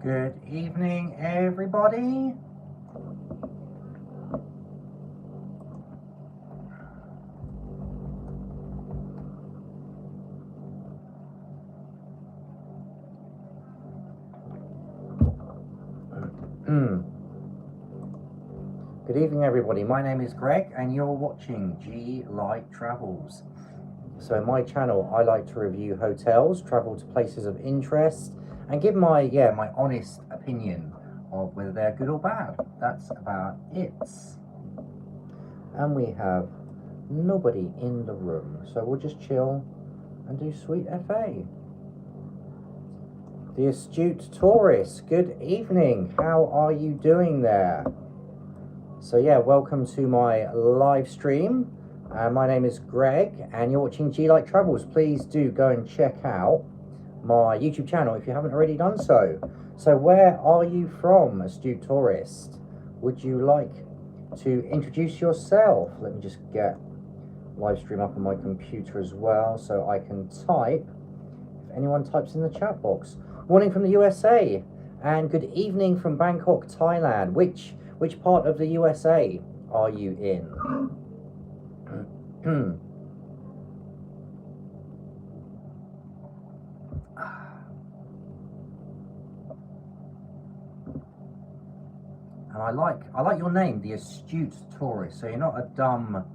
Good evening, everybody. Good evening, everybody. My name is Greg, and you're watching G Like Travels. So, in my channel, I like to review hotels, travel to places of interest, and give my honest opinion of whether they're good or bad. That's about it. And we have nobody in the room, so we'll just chill and do sweet FA. The astute tourist, good evening. How are you doing there? So yeah, welcome to my live stream. My name is Greg, and you're watching G Like Travels. Please do go and check out my YouTube channel if you haven't already done so. So where are you from, astute tourist? Would you like to introduce yourself? Let me just get live stream up on my computer as well, so I can type if anyone types in the chat box. Morning from the USA, and good evening from Bangkok, Thailand. Which part of the USA are you in? And I like your name, the astute tourist. So you're not a dumb,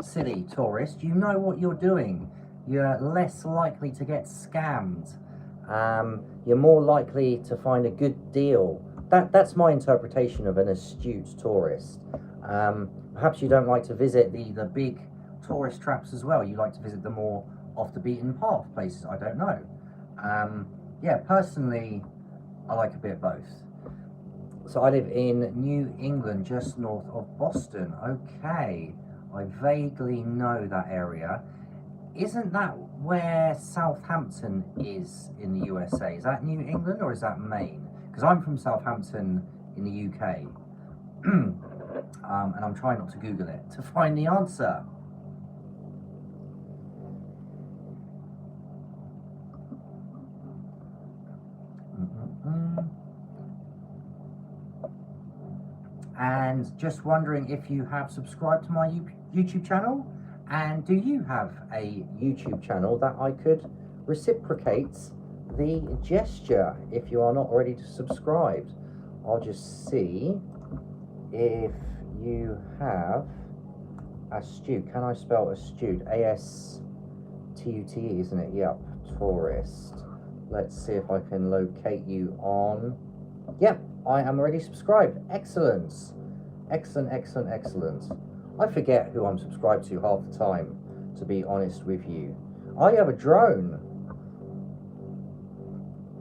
silly tourist. You know what you're doing. You're less likely to get scammed. You're more likely to find a good deal. That's my interpretation of an astute tourist. Perhaps you don't like to visit the big tourist traps as well. You like to visit the more off the beaten path places. I don't know. Yeah, personally, I like a bit of both. So I live in New England, just north of Boston. Okay, I vaguely know that area. Isn't that where Southampton is in the USA? Is that New England or is that Maine? Because I'm from Southampton in the UK. And I'm trying not to Google it to find the answer. And just wondering if you have subscribed to my YouTube channel, and do you have a YouTube channel that I could reciprocate the gesture if you are not already subscribed? I'll just see if you have astute. Can I spell astute? A-S-T-U-T-E, isn't it? Yep, tourist. Let's see if I can locate you on. Yep, I am already subscribed. Excellent. Excellent, excellent, excellent. I forget who I'm subscribed to half the time, to be honest with you. I have a drone.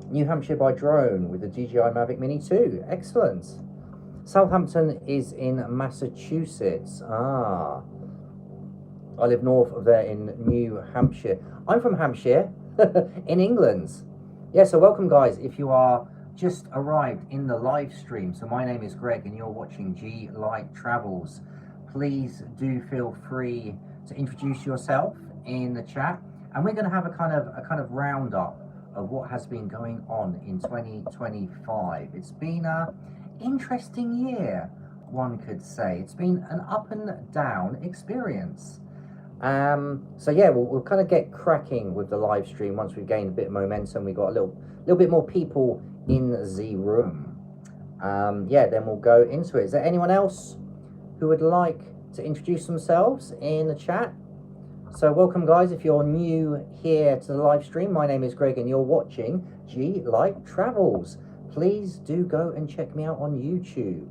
New Hampshire by drone with the DJI Mavic Mini 2. Excellent. Southampton is in Massachusetts. Ah. I live north of there in New Hampshire. I'm from Hampshire, in England. Yeah, so welcome guys if you are just arrived in the live stream. So my name is Greg and you're watching G Like Travels. Please do feel free to introduce yourself in the chat, and we're going to have a kind of roundup of what has been going on in 2025. It's been an interesting year, one could say. It's been an up and down experience. So yeah, we'll kind of get cracking with the live stream once we've gained a bit of momentum. We've got a little bit more people in the room. Yeah, then we'll go into it. Is there anyone else who would like to introduce themselves in the chat? So welcome guys, if you're new here to the live stream, my name is Greg and you're watching G Like Travels. Please do go and check me out on YouTube.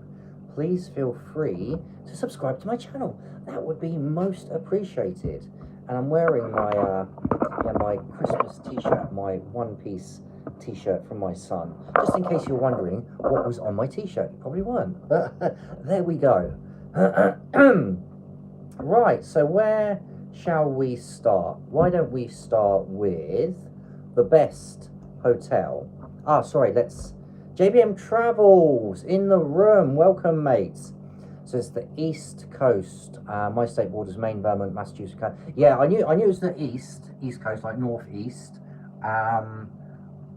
Please feel free to subscribe to my channel. That would be most appreciated. And I'm wearing my my Christmas t-shirt, my one-piece t-shirt from my son. Just in case you're wondering what was on my t-shirt. You probably weren't, but there we go. Right, so where shall we start? Why don't we start with the best hotel? Ah, sorry, let's... JBM Travels in the room. Welcome, mates. So it's the East Coast. My state borders Maine, Vermont, Massachusetts. Yeah, I knew it was the East Coast, like northeast.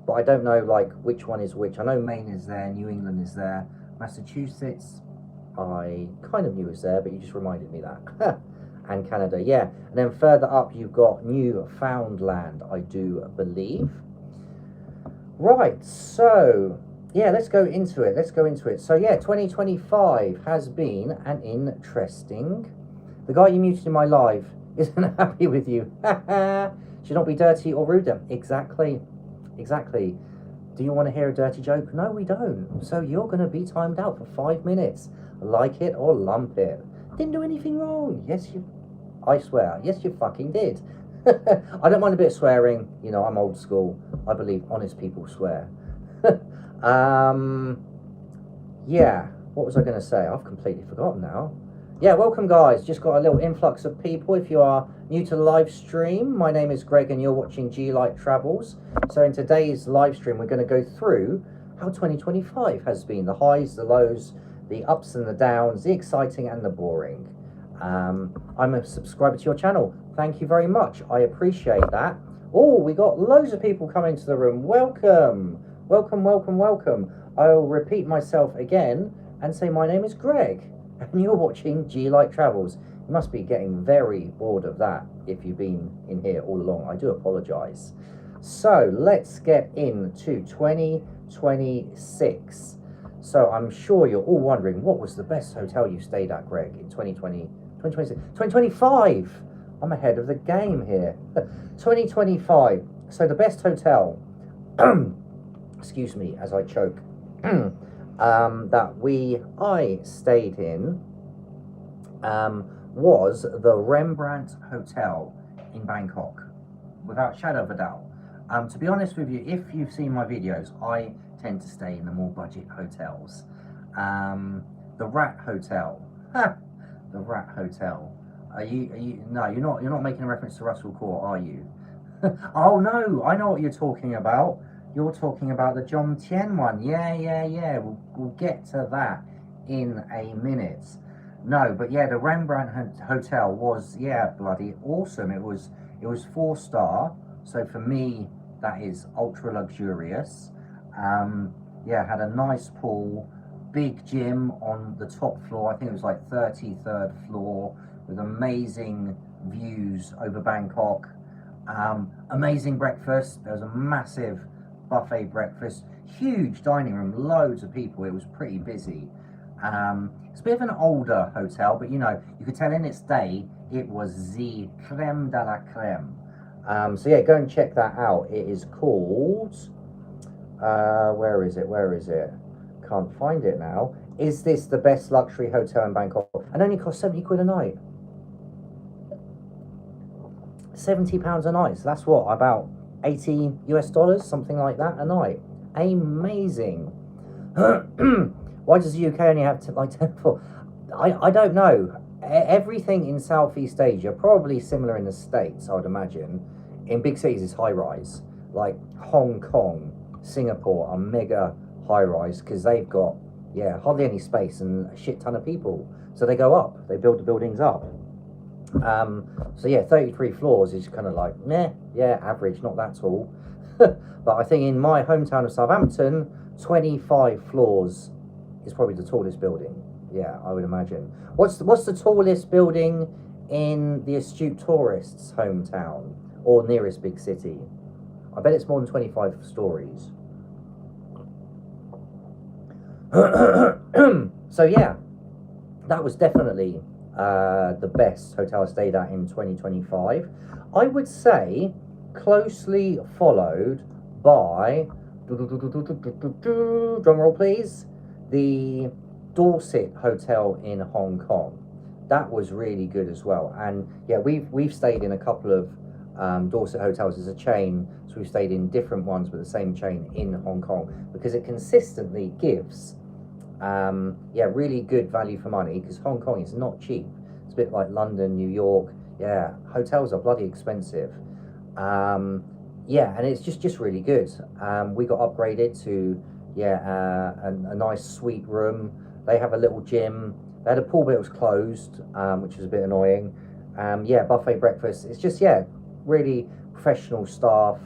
but I don't know like which one is which. I know Maine is there, New England is there, Massachusetts I kind of knew was there, but you just reminded me that. And Canada, yeah. And then further up you've got Newfoundland, I do believe. Right, so yeah, let's go into it. So yeah, 2025 has been an interesting. The guy you muted in my live isn't happy with you. Should not be dirty or rude then. Exactly. Do you want to hear a dirty joke? No, we don't. So you're going to be timed out for 5 minutes. Like it or lump it. Didn't do anything wrong. Yes, I swear. Yes, you fucking did. I don't mind a bit of swearing. You know, I'm old school. I believe honest people swear. Yeah. What was I going to say? I've completely forgotten now. Yeah, welcome guys. Just got a little influx of people. If you are new to the live stream, my name is Greg and you're watching G Light Travels. So in today's live stream, we're going to go through how 2025 has been. The highs, the lows, the ups and the downs, the exciting and the boring. I'm a subscriber to your channel. Thank you very much. I appreciate that. Oh, we got loads of people coming to the room. Welcome. I'll repeat myself again and say my name is Greg. And you're watching G Light Travels. You must be getting very bored of that if you've been in here all along. I do apologise. So let's get into 2026. So I'm sure you're all wondering, what was the best hotel you stayed at, Greg, in 2025. I'm ahead of the game here. 2025. So the best hotel, excuse me as I choke, that I stayed in was the Rembrandt Hotel in Bangkok, without a shadow of a doubt. To be honest with you, if you've seen my videos, I tend to stay in the more budget hotels. The Rat Hotel, the Rat Hotel. No, you're not making a reference to Russell Court, are you? Oh no, I know what you're talking about. You're talking about the John Tien one. Yeah. We'll get to that in a minute. No, but yeah, the Rembrandt Hotel was, yeah, bloody awesome. It was 4-star. So for me, that is ultra luxurious. Yeah, had a nice pool, big gym on the top floor. I think it was like 33rd floor with amazing views over Bangkok. Amazing breakfast. There was a massive buffet breakfast, huge dining room, loads of people. It was pretty busy. It's a bit of an older hotel, but you know, you could tell in its day it was the creme de la creme. So yeah, go and check that out. It is called where is it? Can't find it now. Is this the best luxury hotel in Bangkok? And only cost 70 quid a night. £70 a night. So that's what, about $80 US, something like that a night. Amazing. Why does the UK only have like 10 for? I don't know. Everything in Southeast Asia, probably similar in the States, I would imagine. In big cities, is high rise. Like Hong Kong, Singapore are mega high rise because they've got, yeah, hardly any space and a shit ton of people. So they go up. They build the buildings up. So yeah, 33 floors is kind of like, meh, yeah, average, not that tall. But I think in my hometown of Southampton, 25 floors is probably the tallest building. Yeah, I would imagine. What's the tallest building in the astute tourist's hometown or nearest big city? I bet it's more than 25 stories. So yeah, that was definitely the best hotel I stayed at in 2025. I would say closely followed by, drum roll please, the Dorset Hotel in Hong Kong. That was really good as well. And yeah, we've stayed in a couple of Dorset hotels as a chain, so we've stayed in different ones with the same chain in Hong Kong because it consistently gives yeah, really good value for money, because Hong Kong is not cheap. It's a bit like London, New York. Yeah, hotels are bloody expensive. Yeah, and it's just really good. We got upgraded to, yeah, a nice suite room. They have a little gym. They had a pool, but it was closed, which was a bit annoying. Yeah, buffet breakfast. It's just, yeah, really professional staff.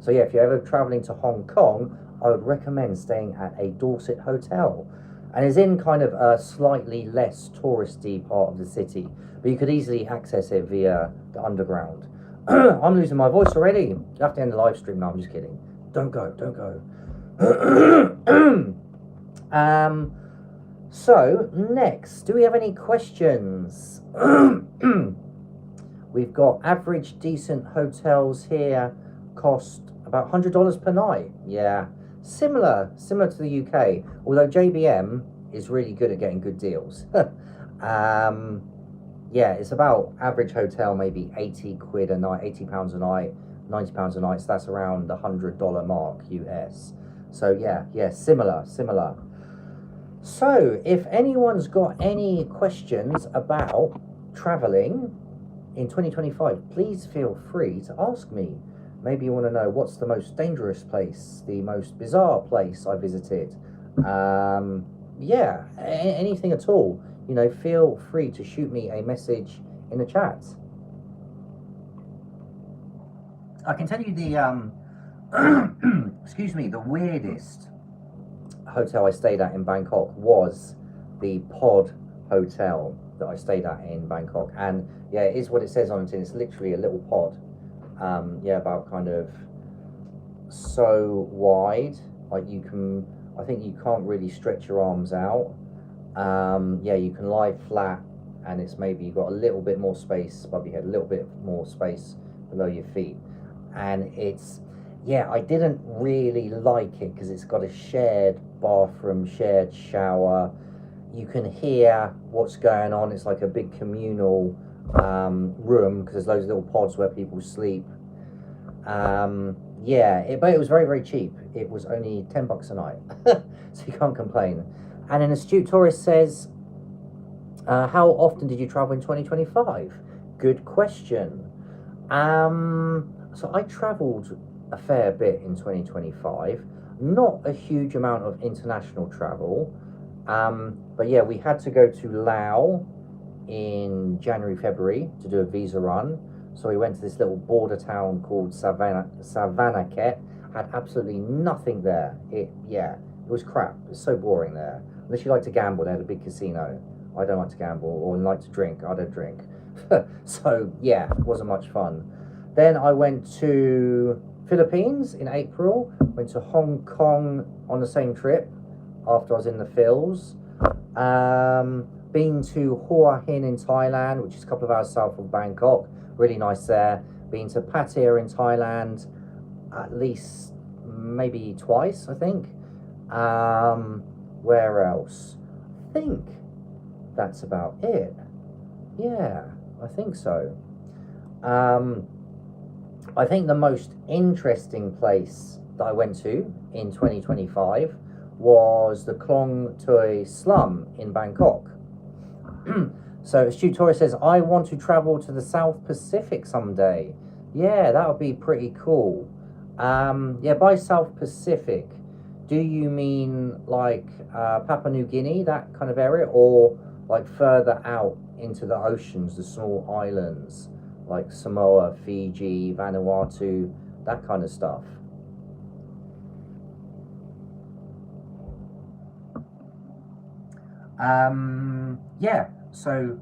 So yeah, if you're ever traveling to Hong Kong, I would recommend staying at a Dorset hotel. And it's in kind of a slightly less touristy part of the city, but you could easily access it via the underground. I'm losing my voice already. You have to end the live stream. No, I'm just kidding. Don't go, don't go. So next, do we have any questions? We've got average decent hotels here cost about $100 per night. Yeah, similar to the UK, although JBM is really good at getting good deals. Yeah, it's about average hotel maybe 80 quid a night, £80 a night, £90 a night, so that's around the $100 mark US. So yeah, similar. So if anyone's got any questions about traveling in 2025, please feel free to ask me. Maybe you want to know what's the most dangerous place, the most bizarre place I visited. Yeah, anything at all. You know, feel free to shoot me a message in the chat. I can tell you the excuse me, the weirdest hotel I stayed at in Bangkok was the Pod Hotel that I stayed at in Bangkok, and yeah, it is what it says on it. It's literally a little pod. Yeah, about kind of so wide, like I think you can't really stretch your arms out. Yeah, you can lie flat, and it's maybe you've got a little bit more space above your head, a little bit more space below your feet, and it's, yeah, I didn't really like it because it's got a shared bathroom, shared shower. You can hear what's going on. It's like a big communal room because there's loads of little pods where people sleep. Yeah, but it was very cheap. It was only $10 a night, so you can't complain. And an astute tourist says, how often did you travel in 2025? Good question. So I traveled a fair bit in 2025, not a huge amount of international travel, but yeah, we had to go to Laos in January, February to do a visa run. So we went to this little border town called Savannakhet. Had absolutely nothing there. It was crap. It was so boring there. Unless you like to gamble, they had a big casino. I don't like to gamble or like to drink. I don't drink. So yeah, it wasn't much fun. Then I went to Philippines in April, went to Hong Kong on the same trip after I was in the Phils. Been to Hua Hin in Thailand, which is a couple of hours south of Bangkok. Really nice there. Been to Pattaya in Thailand at least maybe twice, I think. Where else? I think that's about it. Yeah, I think so. I think the most interesting place that I went to in 2025 was the Klong Toi slum in Bangkok. So Stu Torres says, I want to travel to the South Pacific someday. Yeah, that would be pretty cool. Yeah, by South Pacific, do you mean like Papua New Guinea, that kind of area, or like further out into the oceans, the small islands like Samoa, Fiji, Vanuatu, that kind of stuff? Yeah, so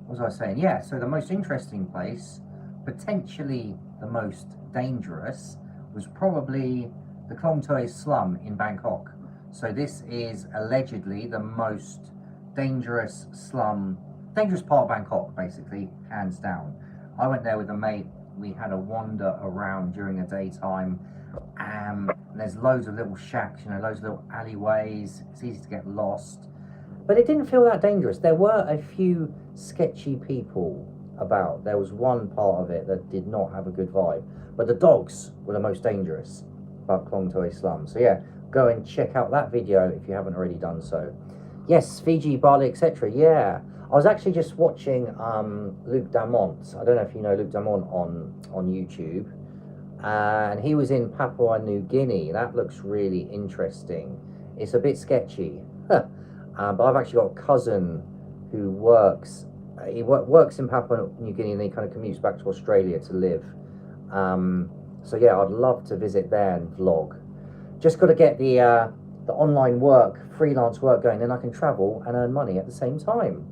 what was I saying? Yeah, so the most interesting place, potentially the most dangerous, was probably the Klong Toi slum in Bangkok. So this is allegedly the most dangerous slum, dangerous part of Bangkok, basically, hands down. I went there with a mate. We had a wander around during the daytime. There's loads of little shacks, you know, loads of little alleyways. It's easy to get lost. But it didn't feel that dangerous. There were a few sketchy people about. There was one part of it that did not have a good vibe. But the dogs were the most dangerous about Klong Toi slum. So yeah, go and check out that video if you haven't already done so. Yes, Fiji, Bali, etc. Yeah. I was actually just watching Luke Damont. I don't know if you know Luke Damont on YouTube. And he was in Papua New Guinea. That looks really interesting. It's a bit sketchy. But I've actually got a cousin who works in Papua New Guinea, and he kind of commutes back to Australia to live. So yeah, I'd love to visit there and vlog. Just got to get the online work, freelance work going, then I can travel and earn money at the same time.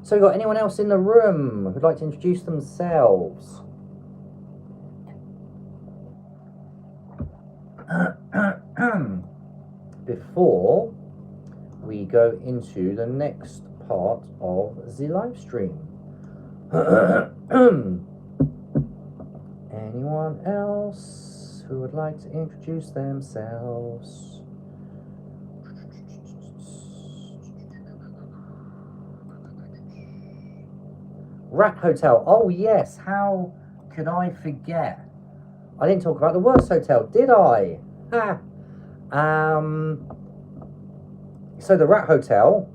So, got anyone else in the room who'd like to introduce themselves? Before we go into the next part of the live stream. Anyone else who would like to introduce themselves? Rat Hotel. Oh yes, how could I forget? I didn't talk about the worst hotel, did I? So the Rat Hotel,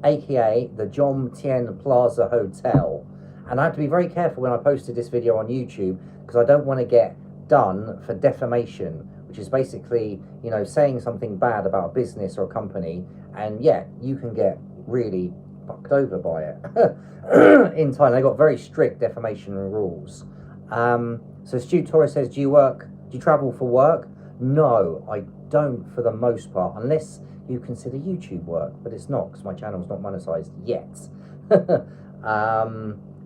aka the Jom Tien Plaza Hotel, and I have to be very careful when I posted this video on YouTube because I don't want to get done for defamation, which is basically, you know, saying something bad about a business or a company, and yeah, you can get really fucked over by it. In Thailand, they got very strict defamation rules. So Stu Torres says, do you travel for work? No, I don't for the most part, unless you consider YouTube work, but it's not because my channel's not monetized yet.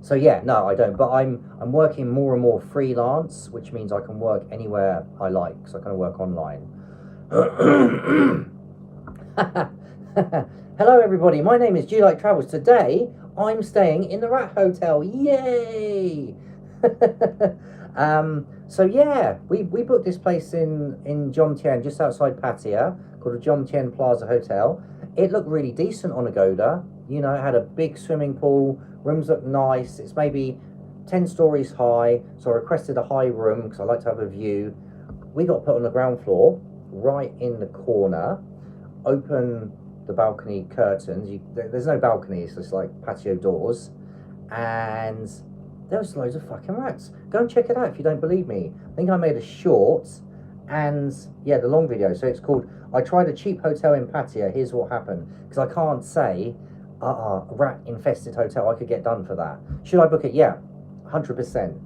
So yeah, no, I don't. But I'm working more and more freelance, which means I can work anywhere I like, so I can work online. Hello everybody, my name is G Like Travels. Today I'm staying in the Rat Hotel. Yay! So yeah, we booked this place in Jom Tien, just outside Pattaya, called the Jom Tien Plaza Hotel. It looked really decent on Agoda. You know, it had a big swimming pool, rooms looked nice. It's maybe 10 stories high, so I requested a high room because I like to have a view. We got put on the ground floor, right in the corner. Open the balcony curtains. There's no balcony, it's just like patio doors. And there was loads of fucking rats. Go and check it out if you don't believe me. I think I made a short and yeah, the long video. So it's called I Tried a Cheap Hotel in Pattaya, Here's What Happened. Because I can't say rat infested hotel, I could get done for that. Should I book it? Yeah, 100%.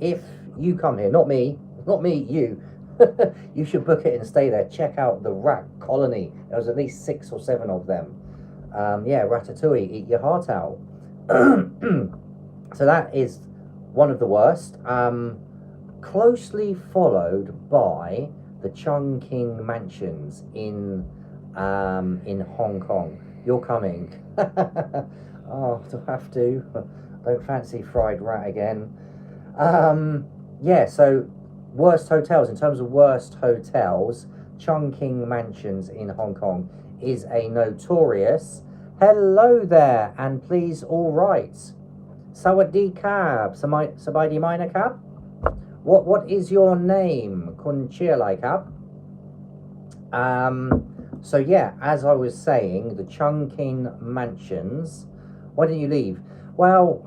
If you come here, not me, you. You should book it and stay there. Check out the rat colony. There was at least 6 or 7 of them. Yeah, ratatouille, eat your heart out. So that is one of the worst. Closely followed by the Chungking Mansions in Hong Kong. You're coming. Oh, do I have to? Don't fancy fried rat again. Yeah, so worst hotels, in terms of worst hotels, Chungking Mansions in Hong Kong is a notorious hello there, and please all right. Sawadee Kab, Sabaydi Minor Kab. What is your name? Kunchilai Kab. So yeah, as I was saying, the Chungking Mansions. Why didn't you leave? Well,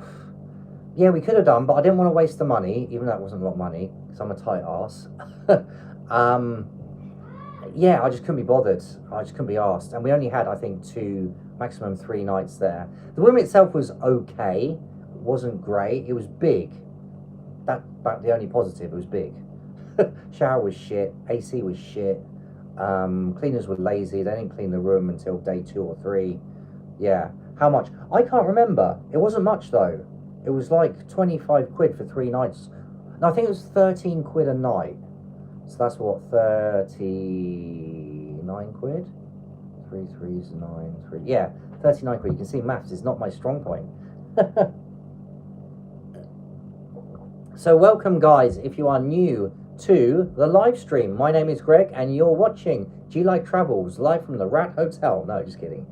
yeah, we could have done, but I didn't want to waste the money, even though it wasn't a lot of money, because I'm a tight ass. Yeah, I just couldn't be bothered. I just couldn't be asked. And we only had, I think, 2, maximum 3 nights there. The room itself was okay. It wasn't great. It was big. That's the only positive. It was big. Shower was shit. AC was shit. Cleaners were lazy. They didn't clean the room until day 2 or 3. Yeah. How much? I can't remember. It wasn't much though. It was like 25 quid for 3 nights. No, I think it was 13 quid a night. So that's what, 39 quid? 3 3s, 9, 3. Yeah, 39 quid. You can see maths is not my strong point. So welcome guys, if you are new to the live stream. My name is Greg and you're watching G Like Travels live from the Rat Hotel. No, just kidding.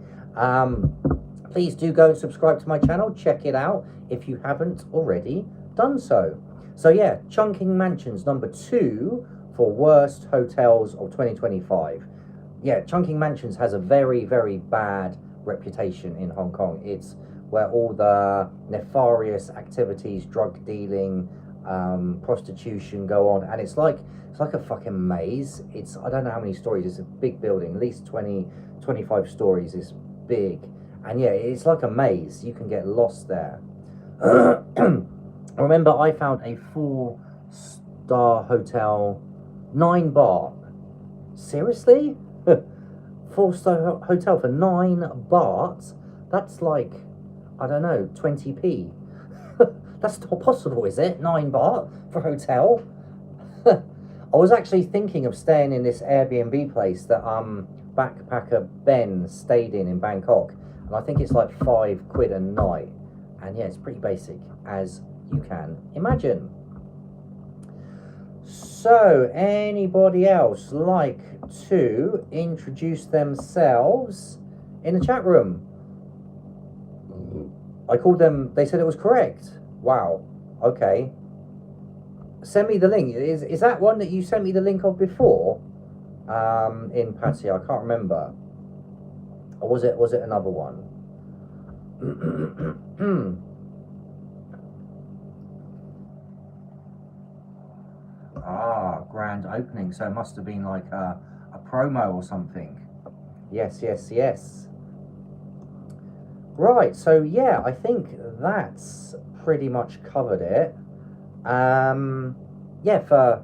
Please do go and subscribe to my channel. Check it out if you haven't already done so. So yeah, Chungking Mansions number 2 for worst hotels of 2025. Yeah, Chungking Mansions has a very, very bad reputation in Hong Kong. It's where all the nefarious activities, drug dealing, prostitution go on, and it's like a fucking maze. It's, I don't know how many stories. It's a big building, at least 20-25 stories. It's big, and yeah, it's like a maze. You can get lost there. Remember, I found a 4-star hotel, 9 baht. Seriously? 4-star hotel for 9 baht? That's like, I don't know, 20p. That's not possible, is it? 9 baht for a hotel? I was actually thinking of staying in this Airbnb place that backpacker Ben stayed in Bangkok, and I think it's like £5 a night, and yeah, it's pretty basic, as you can imagine. So, anybody else like to introduce themselves in the chat room? I called them, they said it was correct. Wow, okay. Send me the link. Is that one that you sent me the link of before? In Pattaya, I can't remember. Or was it another one? Ah, grand opening. So it must have been like a promo or something. Yes, yes, yes. Right, so yeah, I think that's pretty much covered it. Yeah, for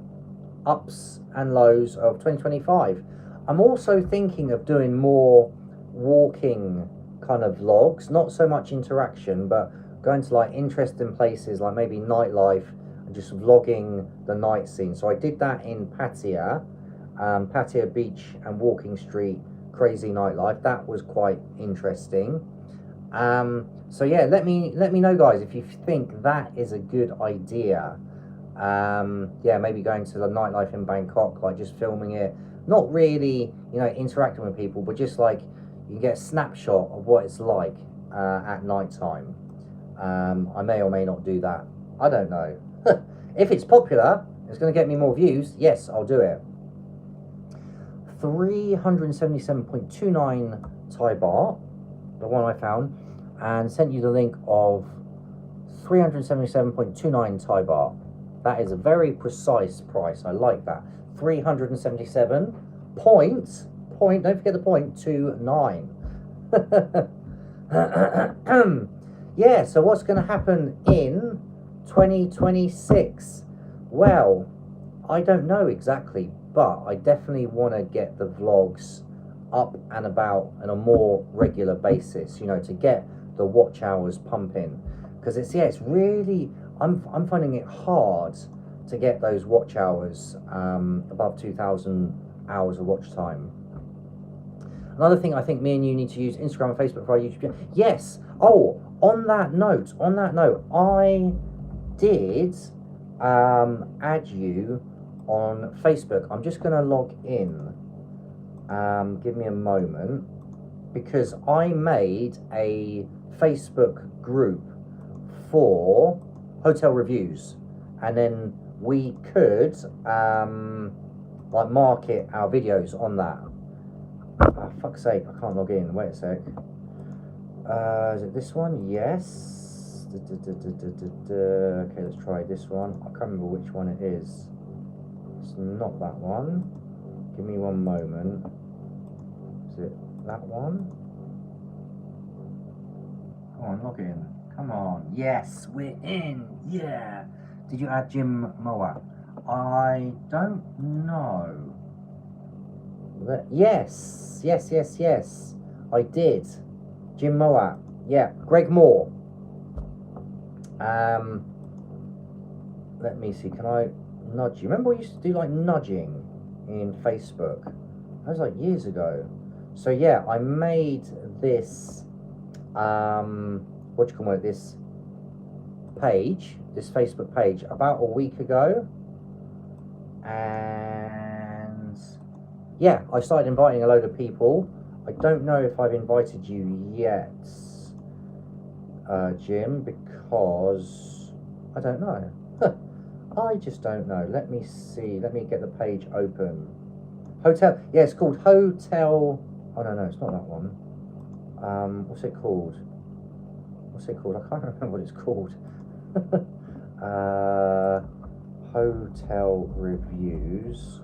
ups and lows of 2025. I'm also thinking of doing more walking kind of vlogs, not so much interaction, but going to like interesting places like maybe nightlife and just vlogging the night scene. So I did that in Pattaya, Pattaya Beach and Walking Street, crazy nightlife. That was quite interesting. So yeah, let me know, guys, if you think that is a good idea. Yeah, maybe going to the nightlife in Bangkok, like just filming it, not really, you know, interacting with people, but just like you can get a snapshot of what it's like at night time. I may or may not do that. I don't know. If it's popular, it's going to get me more views. Yes, I'll do it. 377.29 Thai baht, the one I found, and sent you the link of 377.29 Thai baht. That is a very precise price. I like that. 377 point, don't forget the point, 29. Yeah, so what's going to happen in 2026? Well, I don't know exactly, but I definitely want to get the vlogs up and about on a more regular basis, you know, to get the watch hours pumping, because it's really, I'm finding it hard to get those watch hours above 2,000 hours of watch time. Another thing, I think me and you need to use Instagram and Facebook for our YouTube channel. Yes. Oh, on that note, I did add you on Facebook. I'm just going to log in. Give me a moment, because I made a Facebook group for hotel reviews, and then we could like market our videos on that. Oh, fuck's sake, I can't log in. Wait a sec. Is it this one? Yes. Okay, let's try this one. I can't remember which one it is. It's not that one. Give me one moment. Is it that one? Come on, log in. Come on. Yes, we're in. Yeah. Did you add Jim Moab? I don't know. Yes. I did. Jim Moab. Yeah. Greg Moore. Let me see. Can I nudge you? Remember we used to do like nudging in Facebook? That was like years ago. So yeah, I made this what do you call it, this page, this Facebook page, about a week ago, and yeah, I started inviting a load of people. I don't know if I've invited you yet, Jim, because I don't know. I just don't know. Let me see. Let me get the page open. Hotel. Yeah, it's called Hotel. Oh no, it's not that one. What's it called? I can't remember what it's called. Hotel reviews.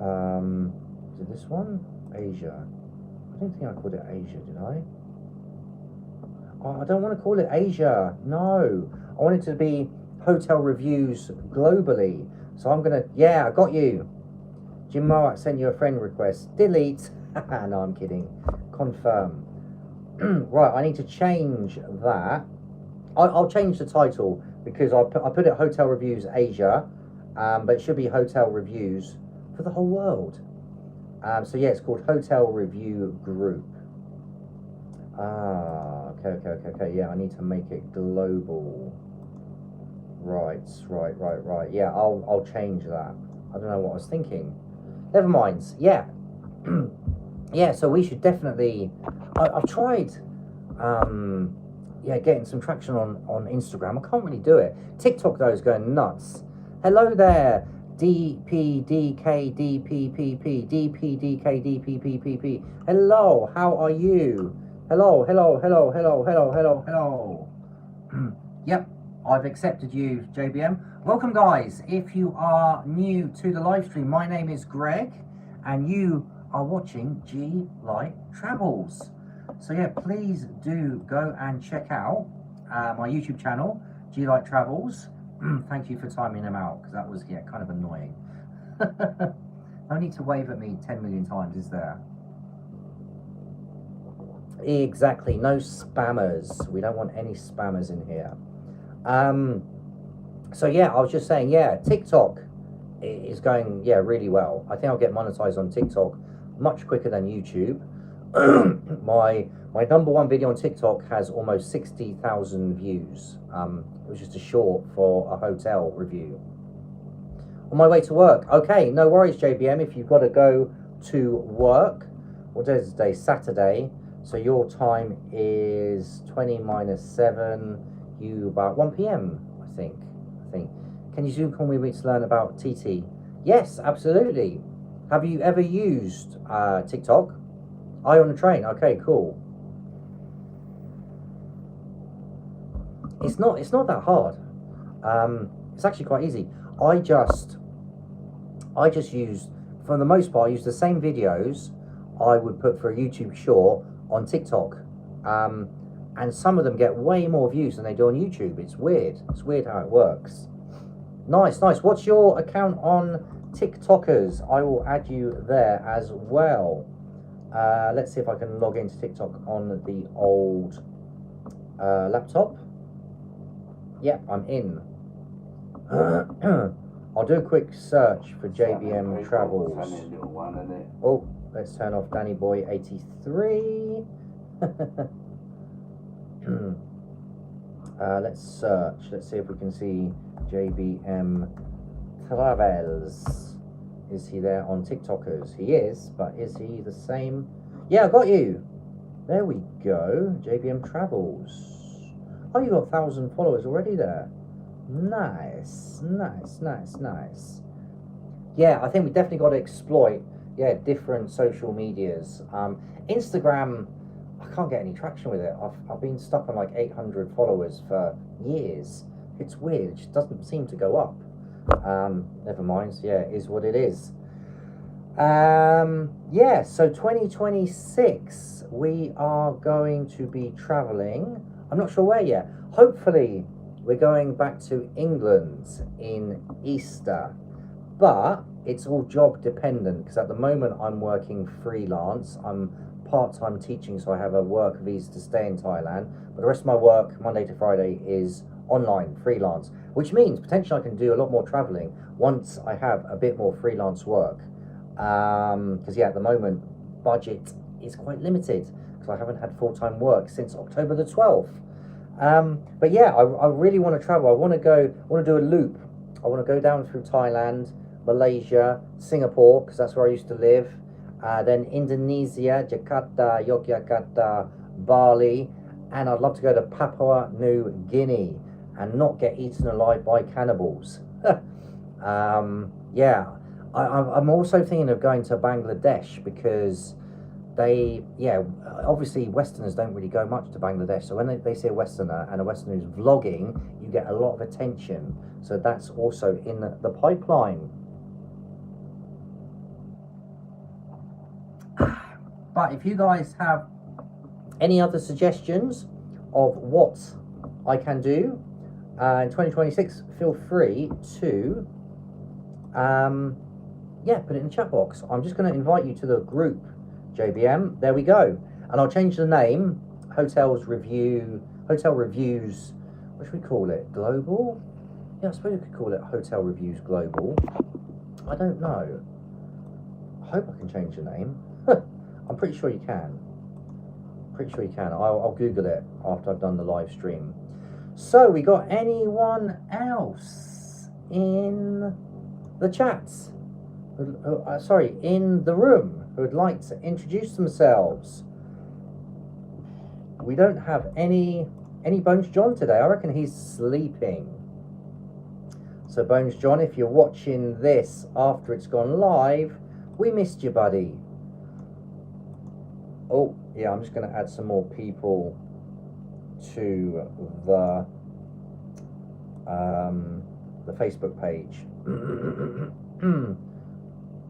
Is it this one? Asia. I don't think I called it Asia, did I? Oh, I don't want to call it Asia. No. I want it to be hotel reviews globally. So I'm gonna, yeah, I got you. Jim Mark sent you a friend request. Delete. No, I'm kidding. Confirm. Right, I need to change that. I'll change the title because I put it Hotel Reviews Asia, but it should be Hotel Reviews for the whole world. So yeah, it's called Hotel Review Group. Okay. Yeah, I need to make it global. Right. Yeah, I'll change that. I don't know what I was thinking. Never mind. Yeah. Yeah, so we should definitely. I've tried. Yeah, getting some traction on Instagram. I can't really do it. TikTok though is going nuts. Hello there, DPDKDPPP. Hello, how are you? Hello. Yep, I've accepted you, JBM. Welcome, guys. If you are new to the live stream, my name is Greg, and you are watching G Light Travels. So yeah, please do go and check out my YouTube channel, G Light Travels. Thank you for timing them out, because that was, yeah, kind of annoying. No need to wave at me 10 million times, is there? Exactly, no spammers. We don't want any spammers in here. So yeah, I was just saying, yeah, TikTok is going, yeah, really well. I think I'll get monetized on TikTok much quicker than YouTube. my number one video on TikTok has almost 60,000 views. It was just a short for a hotel review. On my way to work. Okay, no worries, JBM. If you've got to go to work, what day is today? Saturday. So your time is 20 minus 7. You about 1 p.m. I think. Can you Zoom call me to learn about TT? Yes, absolutely. Have you ever used TikTok? Are you on the train? Okay, cool. It's not that hard. It's actually quite easy. I just use, for the most part, I use the same videos I would put for a YouTube short on TikTok. And some of them get way more views than they do on YouTube. It's weird. It's weird how it works. Nice. What's your account on TikTokers? I will add you there as well. Let's see if I can log into TikTok on the old laptop. Yep, I'm in. I'll do a quick search for JBM Travels. Oh, let's turn off Danny Boy 83. Let's search. Let's see if we can see JBM Travels. Is he there on TikTokers? He is, but is he the same? Yeah, I got you. There we go. JBM Travels. Oh, you got 1,000 followers already there. Nice. Yeah, I think we definitely got to exploit, yeah, different social medias. Instagram, I can't get any traction with it. I've been stuck on like 800 followers for years. It's weird. It just doesn't seem to go up. Never mind. Yeah, it is what it is. Yeah, so 2026 we are going to be traveling. I'm not sure where yet. Hopefully we're going back to England in Easter, but it's all job dependent, because at the moment I'm working freelance. I'm part-time teaching, so I have a work visa to stay in Thailand, but the rest of my work Monday to Friday is online, freelance, which means potentially I can do a lot more traveling once I have a bit more freelance work, because yeah, at the moment budget is quite limited because I haven't had full-time work since October the 12th. But yeah, I really want to travel. I want to do a loop. I want to go down through Thailand, Malaysia, Singapore, because that's where I used to live, then Indonesia, Jakarta, Yogyakarta, Bali, and I'd love to go to Papua New Guinea and not get eaten alive by cannibals. Yeah, I'm also thinking of going to Bangladesh, because obviously Westerners don't really go much to Bangladesh, so when they see a Westerner and a Westerner who's vlogging, you get a lot of attention, so that's also in the pipeline. But if you guys have any other suggestions of what I can do, in 2026, feel free to yeah, put it in the chat box. I'm just going to invite you to the group, JBM. There we go. And I'll change the name, Hotel Reviews, what should we call it? Global? Yeah, I suppose we could call it Hotel Reviews Global. I don't know. I hope I can change the name. I'm pretty sure you can. I'll Google it after I've done the live stream. So, we got anyone else in the chats? Sorry, in the room who would like to introduce themselves? We don't have any Bones John today. I reckon he's sleeping. So Bones John, if you're watching this after it's gone live, we missed you, buddy. Oh, yeah, I'm just going to add some more people to the Facebook page.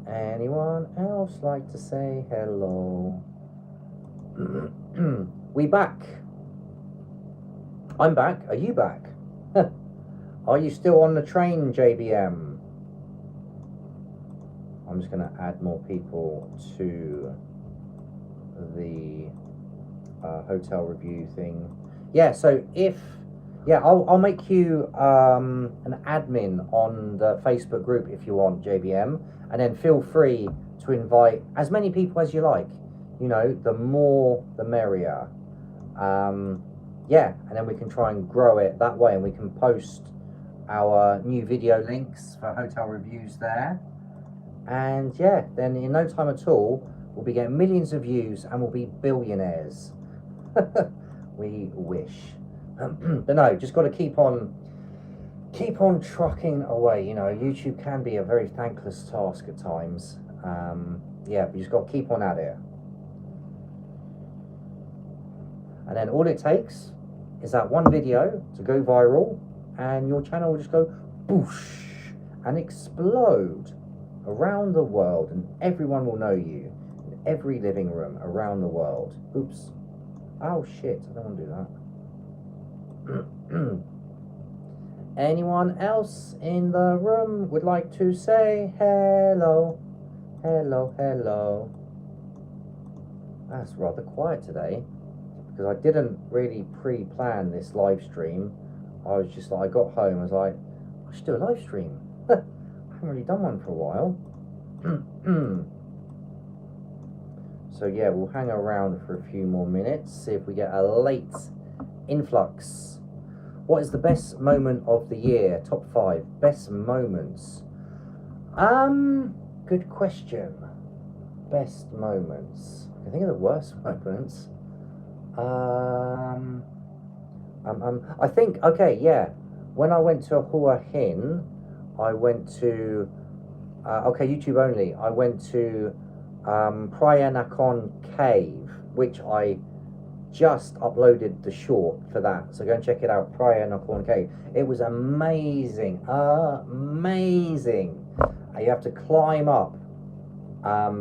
Anyone else like to say hello? We back. I'm back. Are you back? Are you still on the train, JBM? I'm just going to add more people to the hotel review thing. Yeah, so I'll make you an admin on the Facebook group if you want, JBM, and then feel free to invite as many people as you like. You know, the more the merrier. Yeah, and then we can try and grow it that way, and we can post our new video links for hotel reviews there. And yeah, then in no time at all, we'll be getting millions of views and we'll be billionaires. We wish. But no, just got to keep on trucking away. You know, YouTube can be a very thankless task at times. Yeah, but you just got to keep on at it. And then all it takes is that one video to go viral, and your channel will just go boosh and explode around the world, and everyone will know you in every living room around the world. Oops. Oh shit, I don't want to do that. Anyone else in the room would like to say hello? Hello, hello. That's rather quiet today, because I didn't really pre-plan this live stream. I was just like, I got home, I was like, I should do a live stream. I haven't really done one for a while. So yeah, we'll hang around for a few more minutes, see if we get a late influx. What is the best moment of the year? Top 5 best moments. Good question. Best moments. I can think of the worst moments. I think, okay, yeah. When I went to Hua Hin, I went to, okay, YouTube only. I went to Praia Nakhon Cave, which I just uploaded the short for that. So go and check it out, Praia Nakhon Cave. It was amazing, amazing. You have to climb up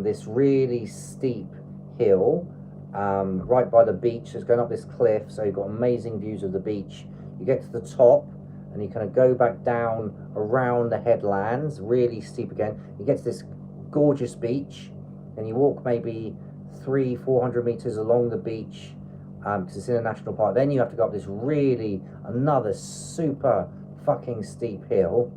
this really steep hill right by the beach. It's going up this cliff, so you've got amazing views of the beach. You get to the top and you kind of go back down around the headlands, really steep again. You get to this gorgeous beach, and you walk maybe 300-400 meters along the beach, because it's in a national park. Then you have to go up this another super fucking steep hill,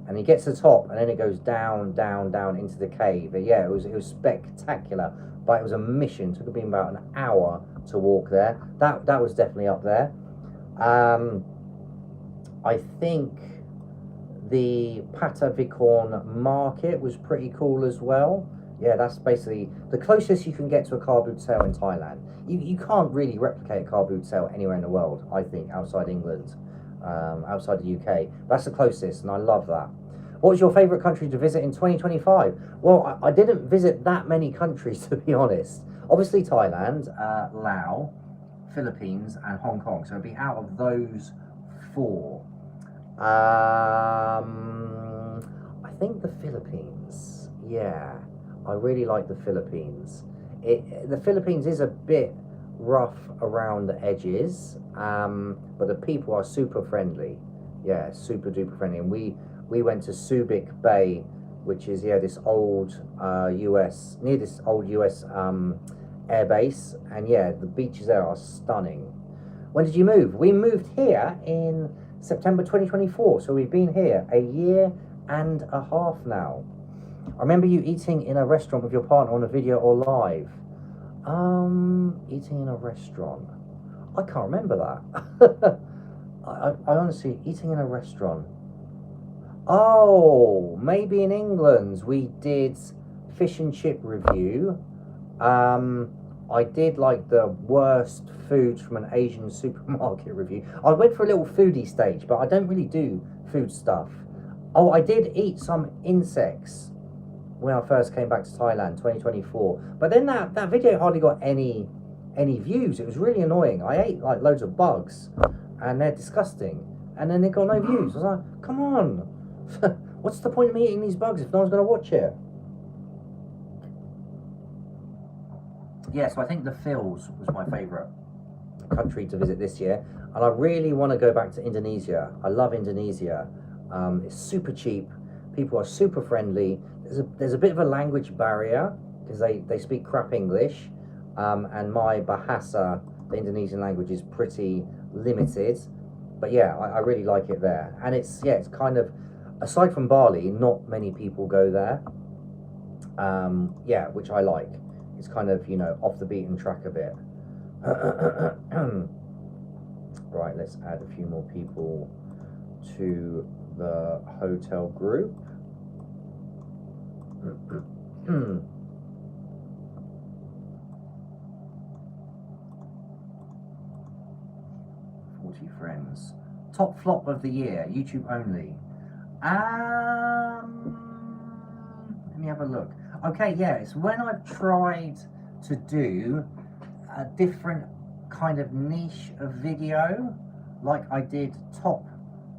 and you get to the top, and then it goes down, down, down into the cave. But yeah, it was spectacular, but it was a mission. It took me about an hour to walk there. That was definitely up there. I think the Patavicorn market was pretty cool as well. Yeah, that's basically the closest you can get to a car boot sale in Thailand. You can't really replicate a car boot sale anywhere in the world, I think, outside England, outside the UK. That's the closest, and I love that. What was your favourite country to visit in 2025? Well, I didn't visit that many countries, to be honest. Obviously Thailand, Laos, Philippines, and Hong Kong. So it'd be out of those 4. I think the Philippines. Yeah, I really like the Philippines. The Philippines is a bit rough around the edges, but the people are super friendly. Yeah, super duper friendly. And we went to Subic Bay, which is this old US, near this old US air base, and yeah, the beaches there are stunning. When did you move? We moved here in September 2024, so we've been here a year and a half now. I remember you eating in a restaurant with your partner on a video or live. Eating in a restaurant. I can't remember that. I honestly, eating in a restaurant. Oh, maybe in England we did fish and chip review. I did like the worst foods from an Asian supermarket review. I went for a little foodie stage, but I don't really do food stuff. Oh, I did eat some insects when I first came back to Thailand, 2024. But then that video hardly got any views. It was really annoying. I ate like loads of bugs, and they're disgusting. And then they got no views. I was like, come on, what's the point of me eating these bugs if no one's going to watch it? Yeah, so I think the Phils was my favourite country to visit this year, and I really want to go back to Indonesia. I love Indonesia. It's super cheap. People are super friendly. There's a bit of a language barrier because they speak crap English, and my Bahasa, the Indonesian language, is pretty limited. But yeah, I really like it there, and it's kind of, aside from Bali, not many people go there. Yeah, which I like. It's kind of, off the beaten track a bit. Right, let's add a few more people to the hotel group. 40 friends. Top flop of the year, YouTube only. Let me have a look. Okay, yeah, it's when I've tried to do a different kind of niche of video, like I did top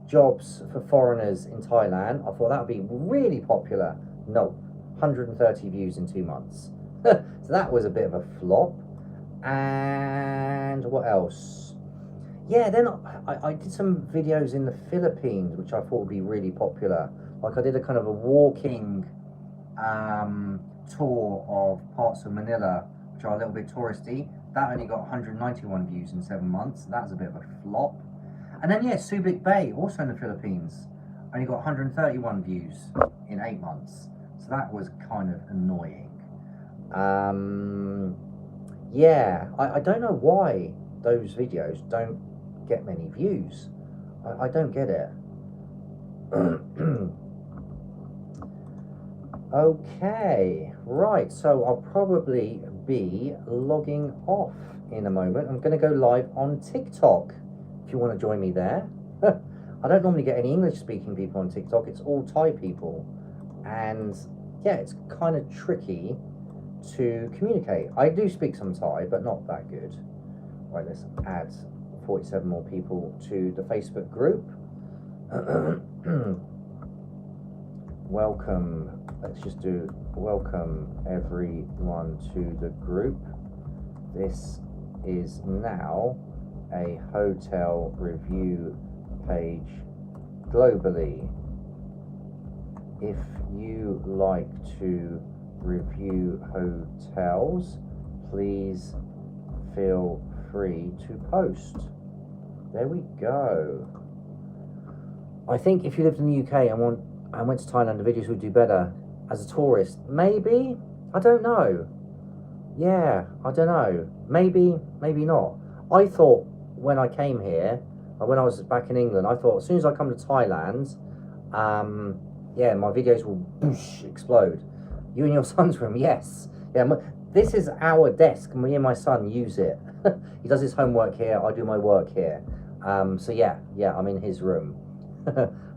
jobs for foreigners in Thailand. I thought that would be really popular. Nope, 130 views in 2 months. So that was a bit of a flop. And what else? Yeah, then I did some videos in the Philippines, which I thought would be really popular. Like I did a kind of a walking tour of parts of Manila, which are a little bit touristy. That only got 191 views in 7 months. That's a bit of a flop. And then yeah, Subic Bay, also in the Philippines, only got 131 views in 8 months. So that was kind of annoying. Yeah, I don't know why those videos don't get many views. I don't get it. Okay, right, so I'll probably be logging off in a moment. I'm going to go live on TikTok if you want to join me there. I don't normally get any English speaking people on TikTok. It's all Thai people, and yeah, it's kind of tricky to communicate. I do speak some Thai, but not that good. Right, let's add 47 more people to the Facebook group. Welcome, let's just do welcome everyone to the group. This is now a hotel review page globally. If you like to review hotels, please feel free to post. There we go. I think if you lived in the UK and went to Thailand, the videos would do better as a tourist. Maybe? I don't know. Yeah, I don't know. Maybe, maybe not. I thought when I came here, when I was back in England, I thought as soon as I come to Thailand, yeah, my videos will boosh, explode. You in your son's room, yes. Yeah, this is our desk, and me and my son use it. He does his homework here, I do my work here. So yeah, I'm in his room.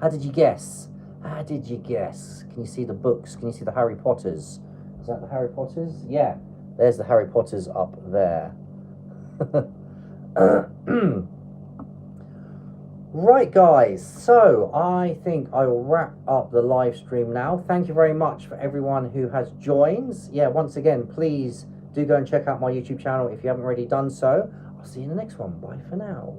How did you guess? How did you guess? Can you see the books? Can you see the Harry Potters? Is that the Harry Potters? Yeah, there's the Harry Potters up there. Right, guys, so I think I will wrap up the live stream now. Thank you very much for everyone who has joined. Yeah, once again, please do go and check out my YouTube channel if you haven't already done so. I'll see you in the next one. Bye for now.